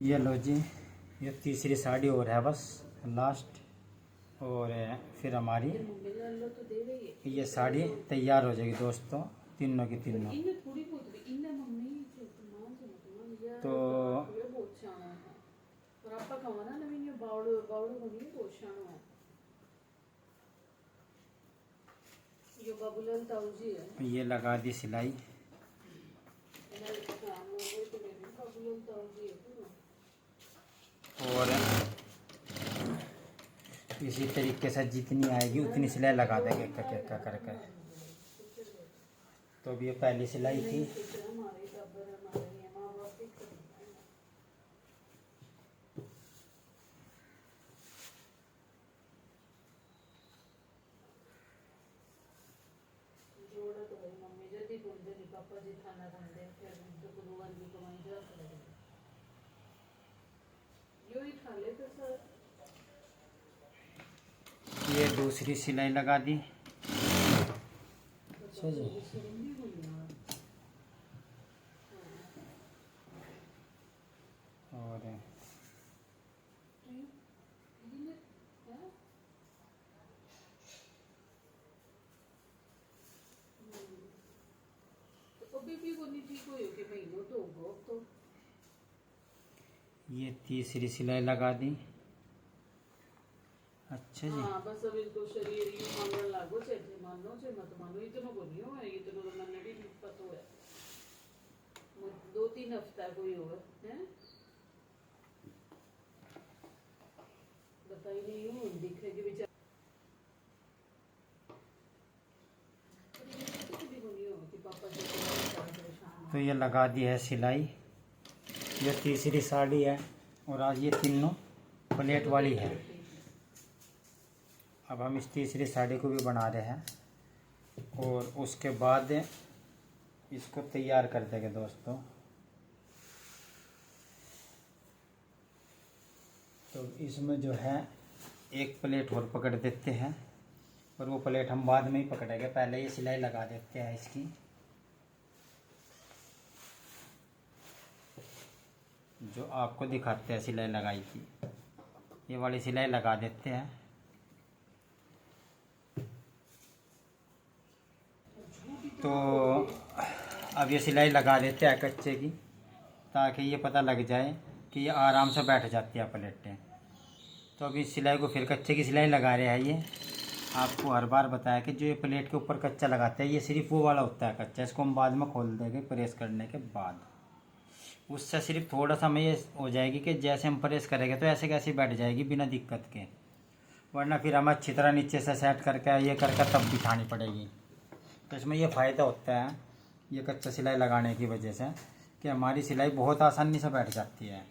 ये लो जी, ये तीसरी साड़ी और है बस लास्ट, और फिर हमारी ये साड़ी तैयार हो जाएगी दोस्तों, तीनों की तीनों। तो ये लगा दी सिलाई, और इसी तरीके से जितनी आएगी उतनी सिलाई लगा देंगे एक करके। तो अब ये पहली सिलाई थी, ये दूसरी सिलाई लगा दी। अच्छा जी, और ये तीसरी सिलाई लगा दी। अच्छा जी, हाँ बस अब इनको शरीर यूं मांगने लागो, चाहे मानो चाहे मत मानो, इतना बोलियो है, इतना तो मैंने भी पता है। 2-3 हफ्ता कोई हो है, बताई नहीं हूँ दिखेगी बेचारा। तो ये लगा दी है सिलाई। ये तीसरी साड़ी है और आज ये तीनों प्लेट वाली है। अब हम इस तीसरी साड़ी को भी बना रहे हैं और उसके बाद इसको तैयार कर देंगे दोस्तों। तो इसमें जो है एक प्लेट और पकड़ देते हैं, और वो प्लेट हम बाद में ही पकड़ेंगे, पहले ये सिलाई लगा देते हैं इसकी। जो आपको दिखाते हैं सिलाई लगाई थी, ये वाली सिलाई लगा देते हैं। तो अब ये सिलाई लगा देते हैं कच्चे की, ताकि ये पता लग जाए कि ये आराम से बैठ जाती है प्लेटें। तो अभी इस सिलाई को फिर कच्चे की सिलाई लगा रहे हैं। ये आपको हर बार बताया कि जो ये प्लेट के ऊपर कच्चा लगाते हैं, ये सिर्फ वो वाला होता है कच्चा, इसको हम बाद में खोल देंगे प्रेस करने के बाद। उससे सिर्फ थोड़ा सा में ये हो जाएगी कि जैसे हम प्रेस करेंगे तो ऐसे कैसे बैठ जाएगी बिना दिक्कत के, वरना फिर हमें अच्छी तरह नीचे से सेट करके ये करके तब बिठानी पड़ेगी। तो इसमें ये फ़ायदा होता है ये कच्चा सिलाई लगाने की वजह से, कि हमारी सिलाई बहुत आसानी से बैठ जाती है।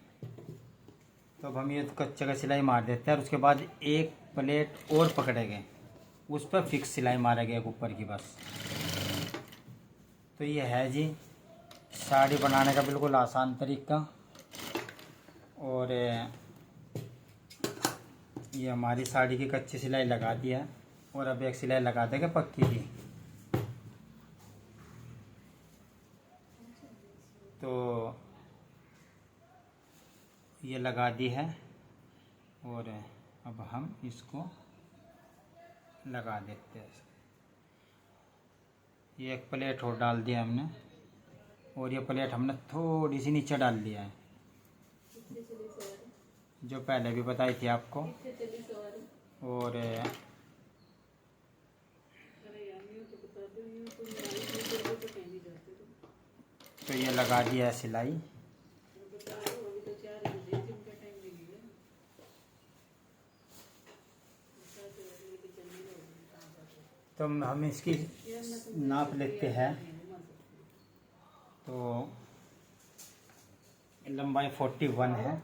तो अब हम ये कच्चे का सिलाई मार देते हैं, और उसके बाद एक प्लेट और पकड़ेंगे, उस पर फिक्स सिलाई मारेंगे एक ऊपर की बस। तो ये है जी साड़ी बनाने का बिल्कुल आसान तरीका। और ये हमारी साड़ी की कच्ची सिलाई लगा दी है, और अब एक सिलाई लगा देंगे पक्की की। तो ये लगा दी है, और अब हम इसको लगा देते हैं। ये एक प्लेट और डाल दिया हमने, और ये प्लेट हमने थोड़ी सी नीचे डाल दिया है, जो पहले भी बताई थी आपको। और तो ये लगा दिया है सिलाई। तो हम इसकी नाप लेते हैं। तो लंबाई 41 है,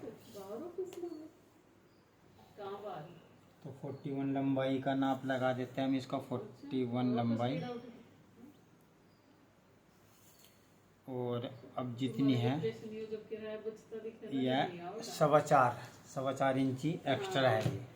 तो 41 लंबाई का नाप लगा देते हैं हम इसका। 41 लंबाई, और अब जितनी है यह 4.25 इंची एक्स्ट्रा है ये।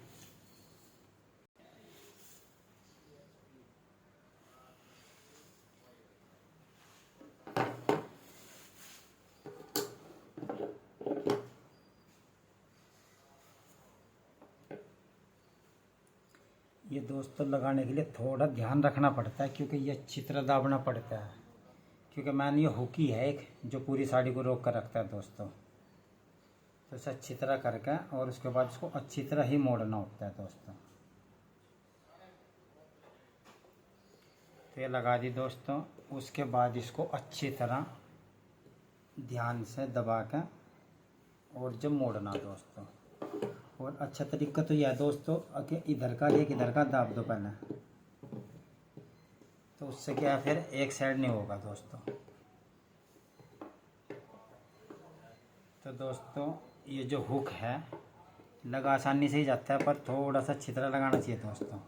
ये दोस्तों लगाने के लिए थोड़ा ध्यान रखना पड़ता है, क्योंकि ये अच्छी तरह दाबना पड़ता है, क्योंकि मैंने ये हुक ही है एक जो पूरी साड़ी को रोक कर रखता है दोस्तों। तो इसे अच्छी तरह करके और उसके बाद इसको अच्छी तरह ही मोड़ना होता है दोस्तों। तो ये लगा दी दोस्तों। उसके बाद इसको अच्छी तरह ध्यान से दबा के और जब मोड़ना दोस्तों। और अच्छा तरीका तो यह है दोस्तों कि इधर का एक इधर का दाब दो पहले, तो उससे क्या है फिर एक साइड नहीं होगा दोस्तों। तो दोस्तों ये जो हुक है लगा आसानी से ही जाता है, पर थोड़ा सा अच्छी तरह लगाना चाहिए दोस्तों।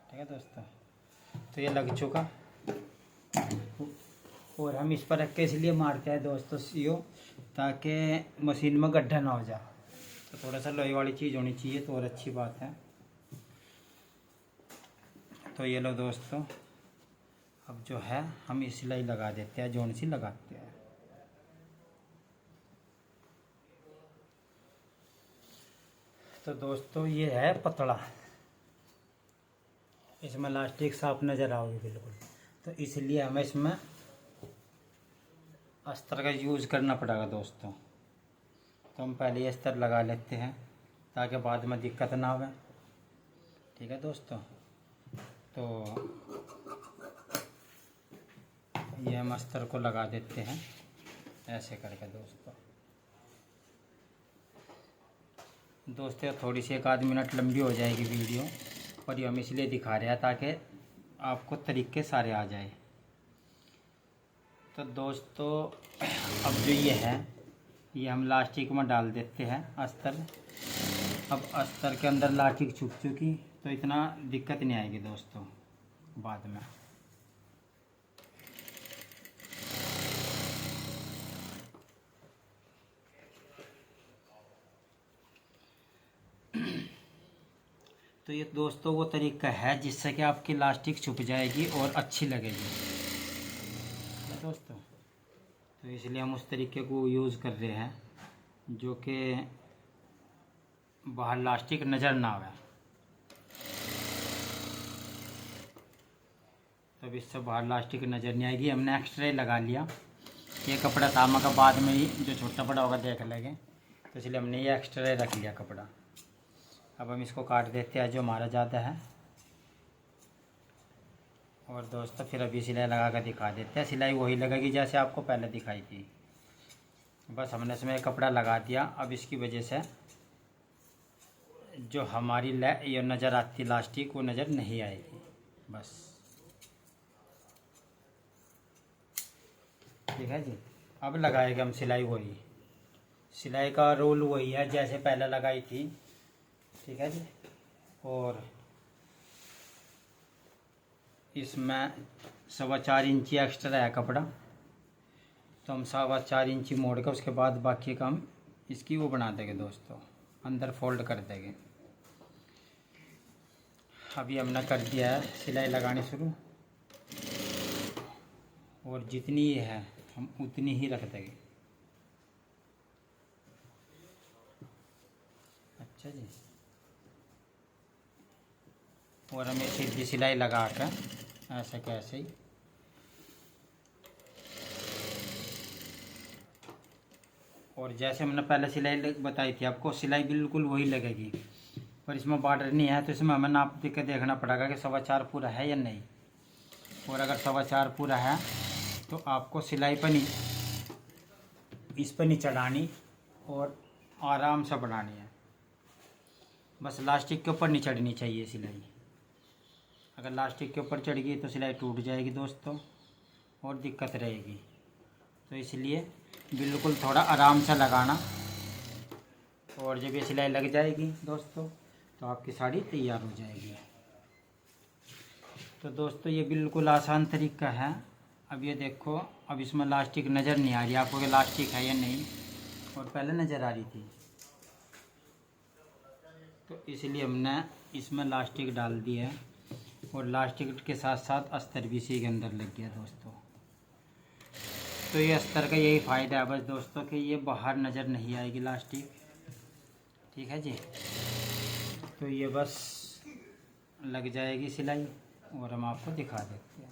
ठीक है दोस्तों, तो ये लग चुका। और हम इस पर रख के इसलिए मारते हैं दोस्तों सीओ, ताकि मशीन में गड्ढा ना हो जाए। तो थोड़ा सा लोहे वाली चीज़ होनी चाहिए तो और अच्छी बात है। तो ये लो दोस्तों, अब जो है हम ये सिलाई लगा देते हैं, जोन सी लगाते हैं। तो दोस्तों ये है पतला, इसमें इलास्टिक साफ नज़र आओगे बिल्कुल, तो इसलिए हमें इसमें अस्तर का यूज़ करना पड़ेगा दोस्तों। तो हम पहले अस्तर लगा लेते हैं ताकि बाद में दिक्कत ना आवे। ठीक है दोस्तों, तो ये हम अस्तर को लगा देते हैं ऐसे करके दोस्तों। दोस्तों थोड़ी सी 1 आध मिनट लंबी हो जाएगी वीडियो, और ये हम इसलिए दिखा रहे हैं ताकि आपको तरीके सारे आ जाए। तो दोस्तों अब जो ये है ये हम लास्टिक में डाल देते हैं अस्तर। अब अस्तर के अंदर लास्टिक छुप चुकी, तो इतना दिक्कत नहीं आएगी दोस्तों बाद में। तो ये दोस्तों वो तरीका है जिससे कि आपकी लास्टिक छुप जाएगी और अच्छी लगेगी दोस्तों। तो इसलिए हम उस तरीके को यूज़ कर रहे हैं जो कि बाहर लास्टिक नज़र ना आवे। तब इससे बाहर लास्टिक नज़र नहीं आएगी। हमने एक्स्ट्रा लगा लिया, ये कपड़ा था मगर बाद में ही जो छोटा बड़ा होगा देख लेंगे, तो इसलिए हमने ये एक्स्ट्रा रख लिया कपड़ा। अब हम इसको काट देते हैं जो हमारा ज़्यादा है। और दोस्तों फिर अभी सिलाई लगा कर दिखा देते हैं। सिलाई वही लगेगी जैसे आपको पहले दिखाई थी, बस हमने इसमें कपड़ा लगा दिया। अब इसकी वजह से जो हमारी ये नज़र आती लास्टिक वो नज़र नहीं आएगी बस। ठीक है जी, अब लगाएगा हम सिलाई वही, सिलाई का रोल वही है जैसे पहले लगाई थी। ठीक है जी, और इसमें 4.25 इंची एक्स्ट्रा है कपड़ा, तो हम 4.25 इंची मोड़ कर उसके बाद बाकी का हम इसकी वो बना देंगे दोस्तों, अंदर फोल्ड कर देंगे। अभी हमने कर दिया है सिलाई लगानी शुरू, और जितनी ये है हम उतनी ही रख देंगे। अच्छा जी, और हमें सीधी सिलाई लगा कर ऐसे कैसे ही और जैसे हमने पहले सिलाई बताई थी आपको, सिलाई बिल्कुल वही लगेगी, पर इसमें बॉर्डर नहीं है, तो इसमें हमें नाप के देखना पड़ेगा कि 4.25 पूरा है या नहीं। और अगर 4.25 पूरा है तो आपको सिलाई पर नहीं, इस पर नहीं चढ़ानी और आराम से बढ़ानी है, बस लास्टिक के ऊपर नहीं चढ़नी चाहिए सिलाई। अगर लास्टिक के ऊपर चढ़ गई तो सिलाई टूट जाएगी दोस्तों और दिक्कत रहेगी। तो इसलिए बिल्कुल थोड़ा आराम से लगाना, और जब ये सिलाई लग जाएगी दोस्तों तो आपकी साड़ी तैयार हो जाएगी। तो दोस्तों ये बिल्कुल आसान तरीका है। अब ये देखो, अब इसमें लास्टिक नज़र नहीं आ रही आपको कि लास्टिक है या नहीं, और पहले नज़र आ रही थी, तो इसलिए हमने इसमें लास्टिक डाल दी है, और लास्टिक के साथ साथ अस्तर भी इसी के अंदर लग गया दोस्तों। तो ये अस्तर का यही फ़ायदा है बस दोस्तों कि ये बाहर नज़र नहीं आएगी लास्टिक। ठीक है जी, तो ये बस लग जाएगी सिलाई और हम आपको दिखा देते हैं।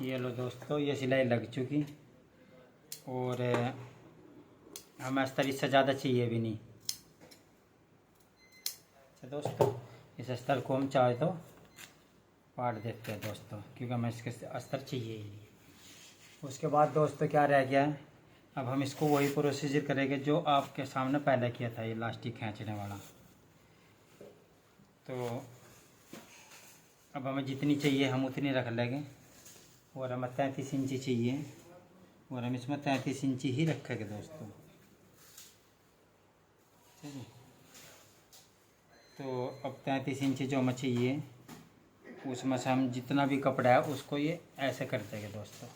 ये लो दोस्तों, ये सिलाई लग चुकी और हमें अस्तर इससे ज़्यादा चाहिए भी नहीं। अच्छा दोस्तों, इस अस्तर को हम चाहे तो काट देते हैं दोस्तों, क्योंकि हमें इसके अस्तर चाहिए ही नहीं। उसके बाद दोस्तों क्या रह गया है, अब हम इसको वही प्रोसीजर करेंगे जो आपके सामने पहले किया था, ये इलास्टिक खींचने वाला। तो अब हमें जितनी चाहिए हम उतनी रख लेंगे और हमें 33 इंची चाहिए और हम इसमें 33 इंची ही रखेंगे दोस्तों। ठीक है, तो अब 33 इंची जो हमें चाहिए उसमें से हम जितना भी कपड़ा है उसको ये ऐसे कर देंगे दोस्तों।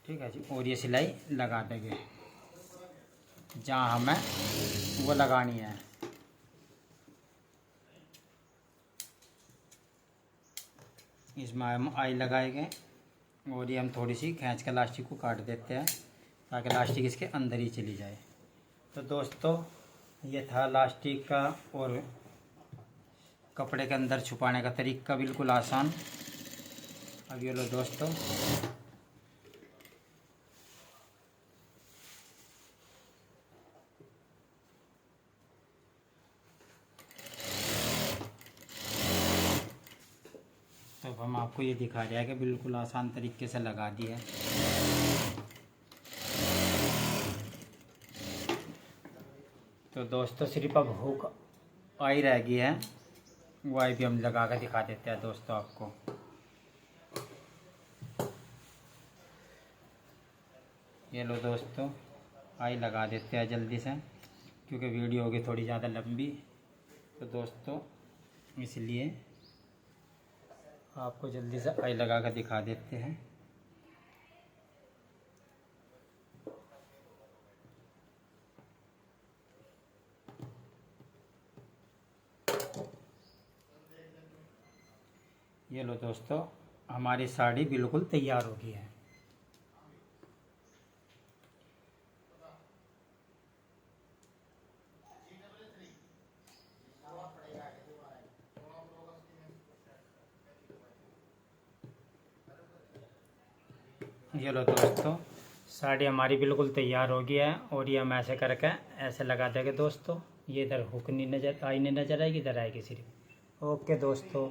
ठीक है जी, और ये सिलाई लगा देंगे जहाँ हमें वो लगानी है। इसमें हम आई लगाएंगे और ये हम थोड़ी सी खींच के इलास्टिक को काट देते हैं ताकि इलास्टिक इसके अंदर ही चली जाए। तो दोस्तों ये था इलास्टिक का और कपड़े के अंदर छुपाने का तरीका, बिल्कुल आसान। अब ये लो दोस्तों, तो अब हम आपको ये दिखा रहे हैं कि बिल्कुल आसान तरीके से लगा दी है। तो दोस्तों सिर्फ अब हुक आई रह गई है, वो आई भी हम लगा कर दिखा देते हैं दोस्तों आपको। ये लो दोस्तों, आई लगा देते हैं जल्दी से क्योंकि वीडियो होगी थोड़ी ज़्यादा लंबी। तो दोस्तों इसलिए आपको जल्दी से आई लगा कर दिखा देते हैं। ये लो दोस्तों, हमारी साड़ी बिल्कुल तैयार हो गई है। ये लो दोस्तों, साड़ी हमारी बिल्कुल तैयार हो गई है और ये हम ऐसे करके ऐसे लगा देंगे दोस्तों। ये इधर हुक नहीं नज़र आई, नहीं नज़र आएगी, इधर आएगी सिर्फ। ओके दोस्तों।